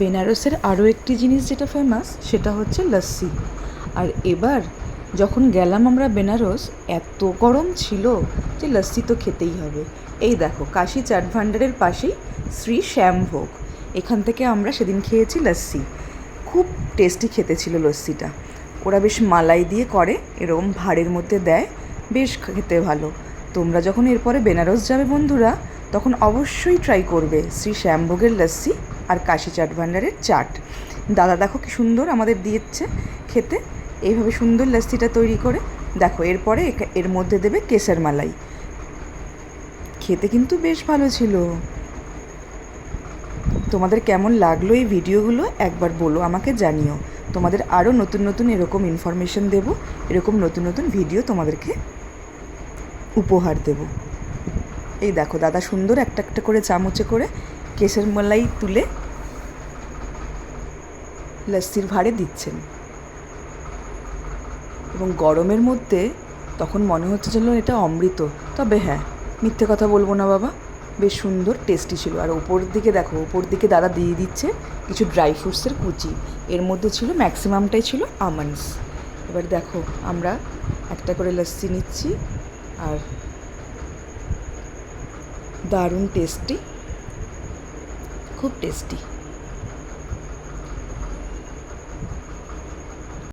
বেনারসের আরও একটি জিনিস যেটা ফেমাস সেটা হচ্ছে লস্যি। আর এবার যখন গেলাম আমরা বেনারস, এত গরম ছিল যে লস্যি তো খেতেই হবে। এই দেখো, কাশী চাট ভান্ডারের পাশেই শ্রী শ্যামভোগ, এখান থেকে আমরা সেদিন খেয়েছি লস্যি। খুব টেস্টি খেতে ছিল লস্যিটা। ওরা বেশ মালাই দিয়ে করে, এরকম ভাঁড়ের মধ্যে দেয়, বেশ খেতে ভালো। তোমরা যখন এরপরে বেনারস যাবে বন্ধুরা, তখন অবশ্যই ট্রাই করবে শ্রী শ্যামভোগের লস্যি আর কাশী চাট ভান্ডারের চাট। দাদা দেখো কি সুন্দর আমাদের দিয়েছে খেতে, এইভাবে সুন্দর লস্যিটা তৈরি করে। দেখো এরপরে এর মধ্যে দেবে কেশর মালাই। খেতে কিন্তু বেশ ভালো ছিল। তোমাদের কেমন লাগলো এই ভিডিওগুলো একবার বলো, আমাকে জানিও। তোমাদের আরও নতুন নতুন এরকম ইনফরমেশন দেবো, এরকম নতুন নতুন ভিডিও তোমাদেরকে উপহার দেব। এই দেখো দাদা সুন্দর একটা একটা করে চামচে করে কেশর মালাই তুলে লস্যির ভাঁড়ে দিচ্ছেন। এবং গরমের মধ্যে তখন মনে হচ্ছে যেন এটা অমৃত। তবে হ্যাঁ, মিথ্যে কথা বলবো না বাবা, বেশ সুন্দর টেস্টি ছিল। আর ওপর দিকে দেখো, ওপর দিকে দাদা দিয়ে দিচ্ছে কিছু ড্রাই ফ্রুটসের কুচি। এর মধ্যে ছিল ম্যাক্সিমামটাই ছিল আমন্ডস। এবার দেখো আমরা একটা করে লস্যি নিচ্ছি, আর দারুণ টেস্টি, খুব টেস্টি।